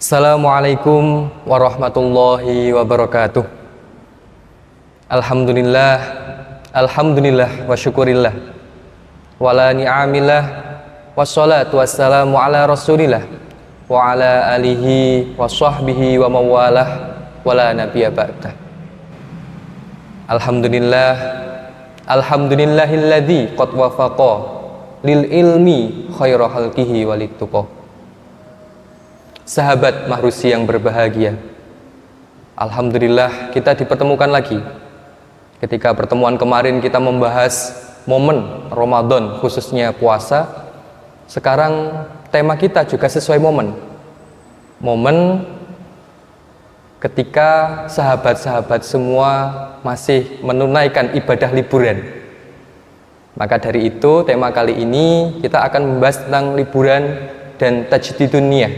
Assalamualaikum warahmatullahi wabarakatuh. Alhamdulillah, alhamdulillah wa syukurillah, wala ni'amillah, wassalatu wassalamu ala rasulillah, wa ala alihi wa sahbihi wa mawalah, wala nabiyya ba'dah. Alhamdulillah, alhamdulillahilladzi qad wafaqa lil ilmi khaira khalqihi walituqah. Sahabat Mahrusi yang berbahagia, alhamdulillah kita dipertemukan lagi. Ketika pertemuan kemarin kita membahas momen Ramadan, khususnya puasa. Sekarang tema kita juga sesuai momen. Momen ketika sahabat-sahabat semua masih menunaikan ibadah liburan. Maka dari itu tema kali ini kita akan membahas tentang liburan dan tajdidun niyah,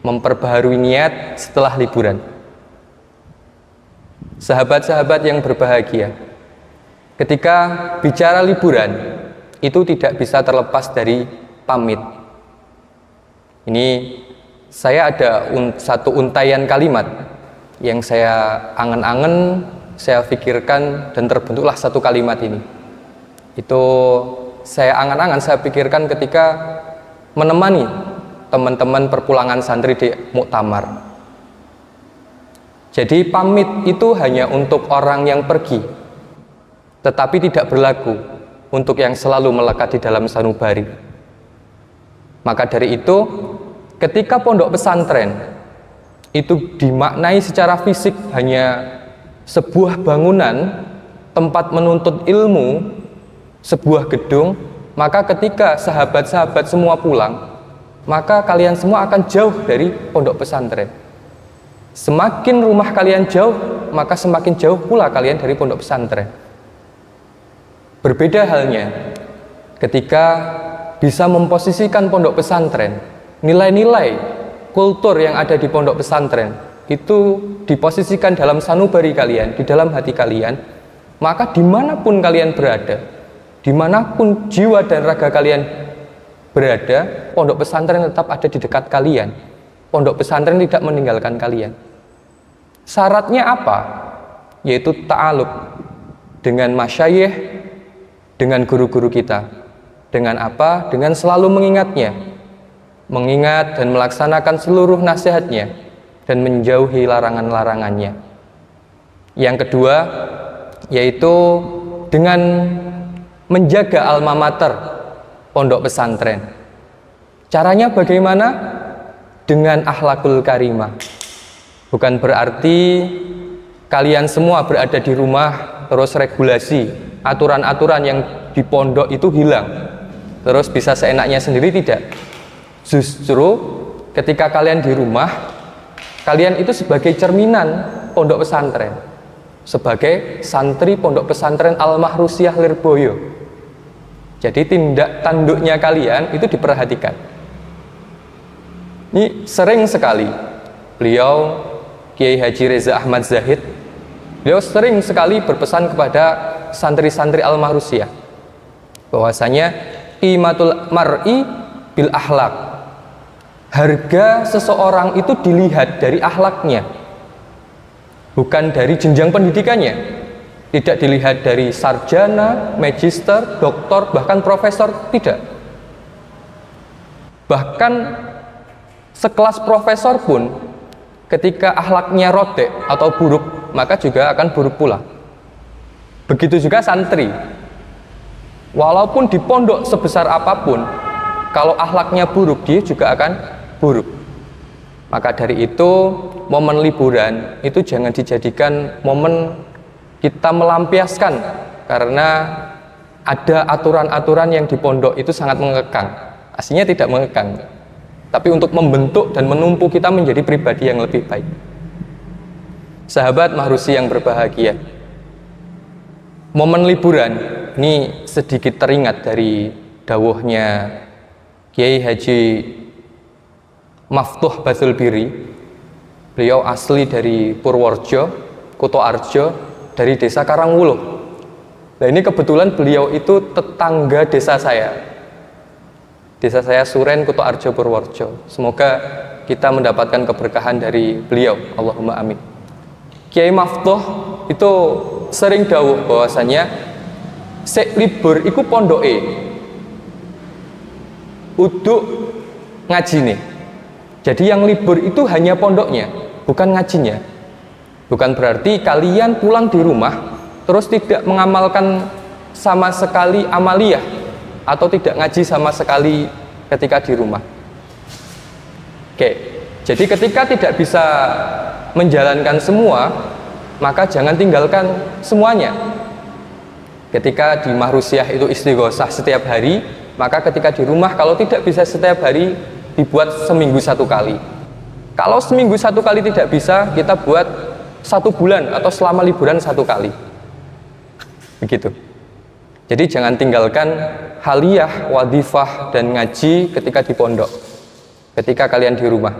memperbaharui niat setelah liburan. Sahabat-sahabat yang berbahagia, ketika bicara liburan itu tidak bisa terlepas dari pamit. Ini saya ada satu untaian kalimat yang saya angen-angen, saya pikirkan, dan terbentuklah satu kalimat ini. Itu saya angan-angan, saya pikirkan ketika menemani teman-teman perpulangan santri di muktamar. Jadi pamit itu hanya untuk orang yang pergi, tetapi tidak berlaku untuk yang selalu melekat di dalam sanubari. Maka dari itu, ketika pondok pesantren itu dimaknai secara fisik hanya sebuah bangunan tempat menuntut ilmu, sebuah gedung, maka ketika sahabat-sahabat semua pulang, maka kalian semua akan jauh dari pondok pesantren. Semakin rumah kalian jauh, maka semakin jauh pula kalian dari pondok pesantren. Berbeda halnya ketika bisa memposisikan pondok pesantren, nilai-nilai kultur yang ada di pondok pesantren itu diposisikan dalam sanubari kalian, di dalam hati kalian, maka dimanapun kalian berada, dimanapun jiwa dan raga kalian berada, pondok pesantren tetap ada di dekat kalian. Pondok pesantren tidak meninggalkan kalian. Syaratnya apa? Yaitu ta'aluk dengan masyayikh, dengan guru-guru kita. Dengan apa? Dengan selalu mengingatnya, mengingat dan melaksanakan seluruh nasihatnya, dan menjauhi larangan-larangannya. Yang kedua, yaitu dengan menjaga alma mater pondok pesantren. Caranya bagaimana? Dengan akhlakul karimah. Bukan berarti kalian semua berada di rumah terus regulasi, aturan-aturan yang di pondok itu hilang, terus bisa seenaknya sendiri, tidak. Justru ketika kalian di rumah, kalian itu sebagai cerminan pondok pesantren, sebagai santri pondok pesantren Al-Mahrusiyah Lirboyo. Jadi tindak tanduknya kalian itu diperhatikan. Ini sering sekali beliau, Kiai Haji Reza Ahmad Zahid, beliau sering sekali berpesan kepada santri-santri Al-Mahrusiyah bahwasanya qimatul mar'i bil akhlak. Harga seseorang itu dilihat dari akhlaknya, bukan dari jenjang pendidikannya. Tidak dilihat dari sarjana, magister, doktor, bahkan profesor, tidak. Bahkan sekelas profesor pun ketika akhlaknya rodek atau buruk, maka juga akan buruk pula. Begitu juga santri. Walaupun di pondok sebesar apapun, kalau akhlaknya buruk, dia juga akan buruk. Maka dari itu, momen liburan itu jangan dijadikan momen kita melampiaskan, karena ada aturan-aturan yang di pondok itu sangat mengekang. Aslinya tidak mengekang, tapi untuk membentuk dan menumpu kita menjadi pribadi yang lebih baik. Sahabat Mahrusi yang berbahagia, momen liburan ini sedikit teringat dari dawuhnya Kiai Haji Maftuh Basul Biri. Beliau asli dari Purworejo, Kutoarjo, dari desa Karangwuluh. Nah, ini kebetulan beliau itu tetangga desa saya. Desa saya Suren, Kutoarjo, Purworejo. Semoga kita mendapatkan keberkahan dari beliau. Allahumma amin. Kiai Maftuh itu sering dawuh bahwasanya sek libur iku pondoke uduk ngajine. Jadi yang libur itu hanya pondoknya, bukan ngajinya. Bukan berarti kalian pulang di rumah terus tidak mengamalkan sama sekali amaliyah atau tidak ngaji sama sekali ketika di rumah. Oke, jadi ketika tidak bisa menjalankan semua, maka jangan tinggalkan semuanya. Ketika di mahrusyah itu istighosah setiap hari, maka ketika di rumah kalau tidak bisa setiap hari, dibuat seminggu 1 kali. Kalau seminggu 1 kali tidak bisa, kita buat 1 bulan atau selama liburan 1 kali. Begitu. Jadi jangan tinggalkan haliyah, wadifah, dan ngaji ketika di pondok, ketika kalian di rumah.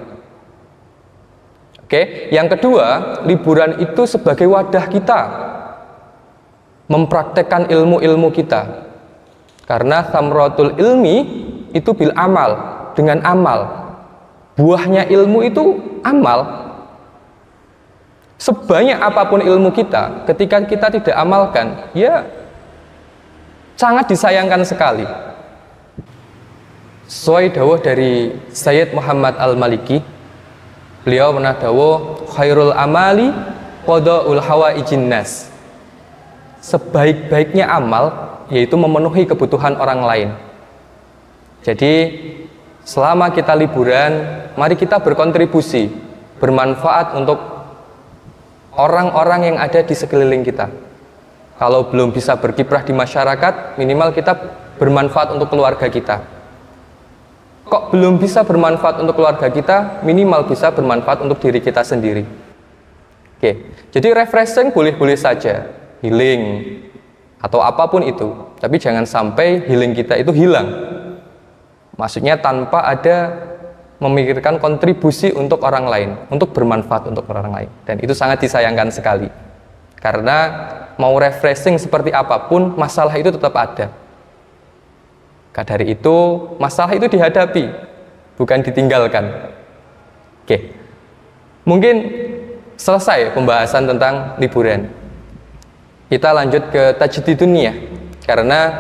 Oke, yang kedua, liburan itu sebagai wadah kita mempraktekkan ilmu-ilmu kita. Karena thamratul ilmi itu bil amal, dengan amal. Buahnya ilmu itu amal. Sebanyak apapun ilmu kita, ketika kita tidak amalkan, ya sangat disayangkan sekali. Sesuai dawuh dari Sayyid Muhammad Al-Maliki, beliau pernah dawuh, khairul amali qada'ul hawaijin nas. Sebaik-baiknya amal yaitu memenuhi kebutuhan orang lain. Jadi selama kita liburan, mari kita berkontribusi, bermanfaat untuk orang-orang yang ada di sekeliling kita. Kalau belum bisa berkiprah di masyarakat, minimal kita bermanfaat untuk keluarga kita. Kok belum bisa bermanfaat untuk keluarga kita, minimal bisa bermanfaat untuk diri kita sendiri. Oke, jadi refreshing boleh-boleh saja, healing atau apapun itu, tapi jangan sampai healing kita itu hilang. Maksudnya tanpa ada memikirkan kontribusi untuk orang lain, untuk bermanfaat untuk orang lain. Dan itu sangat disayangkan sekali. Karena mau refreshing seperti apapun, masalah itu tetap ada. Maka dari itu, masalah itu dihadapi, bukan ditinggalkan. Oke, mungkin selesai pembahasan tentang liburan. Kita lanjut ke tajdidun niyah. Karena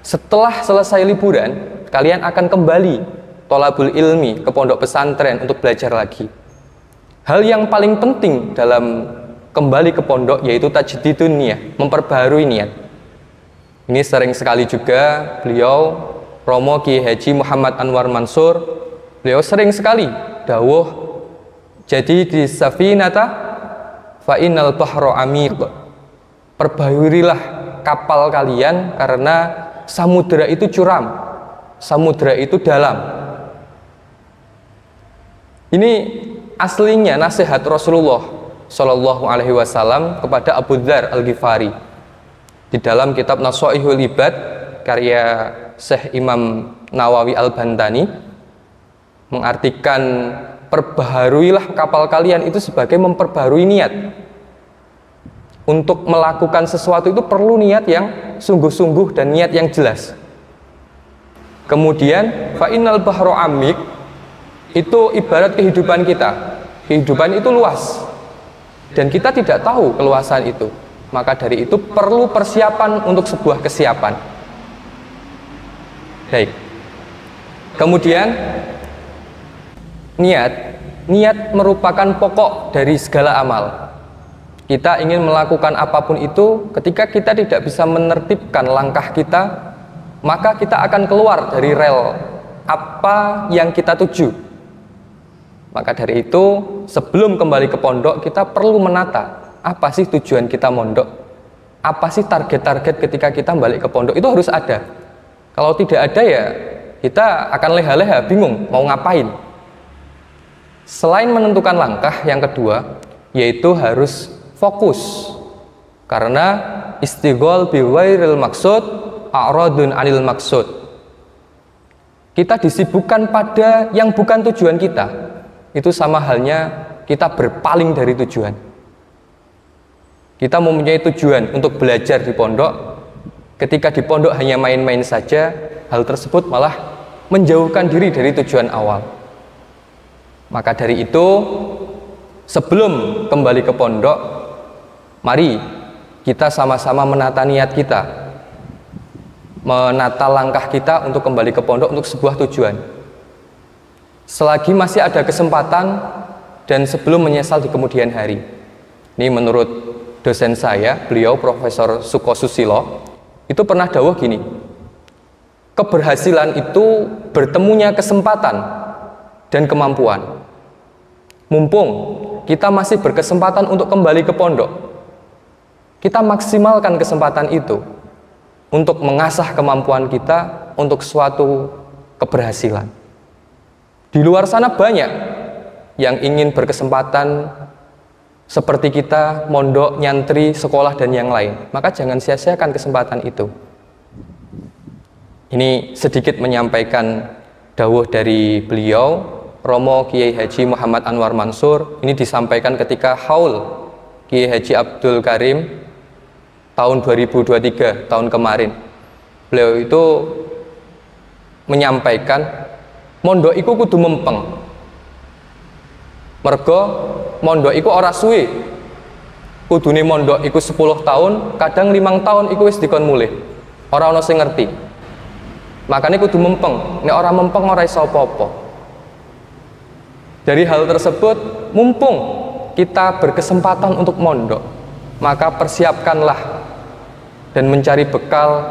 setelah selesai liburan, kalian akan kembali tolabul ilmi ke pondok pesantren untuk belajar lagi. Hal yang paling penting dalam kembali ke pondok yaitu tajdidun niyah, memperbaharui niat. Ini sering sekali juga beliau, Romo Kiai Haji Muhammad Anwar Mansur, beliau sering sekali dawuh, jadi di safinata fa innal bahra amiq. Perbaharurilah kapal kalian karena samudera itu curam, samudera itu dalam. Ini aslinya nasihat Rasulullah Shallallahu Alaihi Wasallam kepada Abu Dzar Al-Ghifari di dalam kitab Nasaihul Ibad karya Syekh Imam Nawawi Al-Bantani, mengartikan perbaharuilah kapal kalian itu sebagai memperbaharui niat. Untuk melakukan sesuatu itu perlu niat yang sungguh-sungguh dan niat yang jelas. Kemudian fa innal bahru amik, itu ibarat kehidupan kita. Kehidupan itu luas dan kita tidak tahu keluasan itu. Maka dari itu perlu persiapan untuk sebuah kesiapan. Baik. Kemudian niat merupakan pokok dari segala amal. Kita ingin melakukan apapun itu, ketika kita tidak bisa menertibkan langkah kita, maka kita akan keluar dari rel apa yang kita tuju. Maka dari itu, sebelum kembali ke pondok, kita perlu menata apa sih tujuan kita mondok, apa sih target-target ketika kita balik ke pondok, itu harus ada. Kalau tidak ada ya kita akan leha-leha, bingung mau ngapain. Selain menentukan langkah, yang kedua yaitu harus fokus, karena istighol biwairil maksud a'radun anil maksud. Kita disibukkan pada yang bukan tujuan kita, itu sama halnya kita berpaling dari tujuan. Kita mempunyai tujuan untuk belajar di pondok, ketika di pondok hanya main-main saja, hal tersebut malah menjauhkan diri dari tujuan awal. Maka dari itu, sebelum kembali ke pondok, mari kita sama-sama menata niat kita, menata langkah kita untuk kembali ke pondok untuk sebuah tujuan. Selagi masih ada kesempatan dan sebelum menyesal di kemudian hari. Ini menurut dosen saya, beliau Profesor Suko Susilo, itu pernah dawuh gini, keberhasilan itu bertemunya kesempatan dan kemampuan. Mumpung kita masih berkesempatan untuk kembali ke pondok, kita maksimalkan kesempatan itu untuk mengasah kemampuan kita untuk suatu keberhasilan. Di luar sana banyak yang ingin berkesempatan seperti kita, mondok, nyantri, sekolah, dan yang lain. Maka jangan sia-siakan kesempatan itu. Ini sedikit menyampaikan dawuh dari beliau, Romo Kiai Haji Muhammad Anwar Mansur. Ini disampaikan ketika haul Kiai Haji Abdul Karim tahun 2023, tahun kemarin. Beliau itu menyampaikan, mondok iku kudu mempeng. Mergo mondok iku ora suwe. Kudune mondok iku 10 tahun, kadang 5 tahun iku wis dikon mulih. Ora ana sing ngerti. Makanya kudu mempeng. Nek ora mempeng ora iso apa-apa. Dari hal tersebut, mumpung kita berkesempatan untuk mondok, maka persiapkanlah dan mencari bekal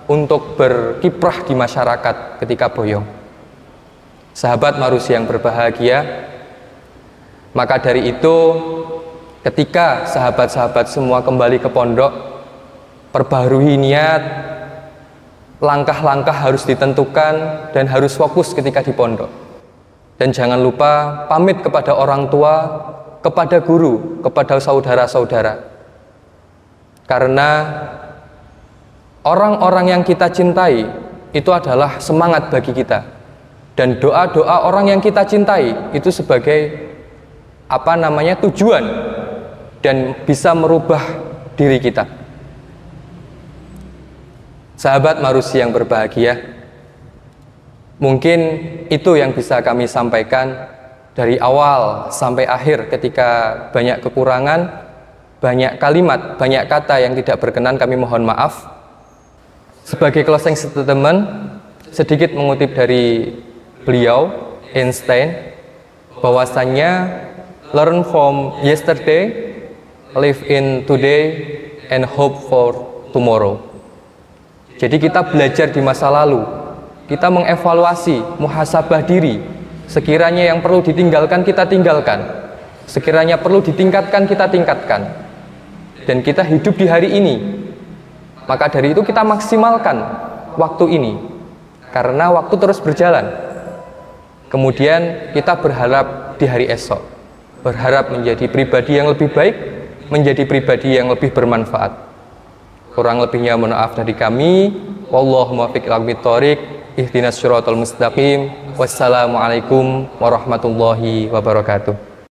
untuk berkiprah di masyarakat ketika boyong. Sahabat Marusi yang berbahagia, maka dari itu ketika sahabat-sahabat semua kembali ke pondok, perbaharui niat, langkah-langkah harus ditentukan dan harus fokus ketika di pondok. Dan jangan lupa pamit kepada orang tua, kepada guru, kepada saudara-saudara. Karena orang-orang yang kita cintai itu adalah semangat bagi kita. Dan doa-doa orang yang kita cintai itu sebagai tujuan dan bisa merubah diri kita. Sahabat Marusi yang berbahagia, mungkin itu yang bisa kami sampaikan dari awal sampai akhir. Ketika banyak kekurangan, banyak kalimat, banyak kata yang tidak berkenan, kami mohon maaf. Sebagai closing statement, sedikit mengutip dari beliau, Einstein, bahwasannya learn from yesterday, live in today, and hope for tomorrow. Jadi kita belajar di masa lalu, kita mengevaluasi, muhasabah diri. Sekiranya yang perlu ditinggalkan, kita tinggalkan. Sekiranya perlu ditingkatkan, kita tingkatkan. Dan kita hidup di hari ini. Maka dari itu kita maksimalkan waktu ini. Karena waktu terus berjalan. Kemudian kita berharap di hari esok. Berharap menjadi pribadi yang lebih baik, menjadi pribadi yang lebih bermanfaat. Kurang lebihnya mohon maaf dari kami. Wallahu muwaffiq ila aqwamit thoriq. Ihdinas syiratal mustaqim. Wassalamualaikum warahmatullahi wabarakatuh.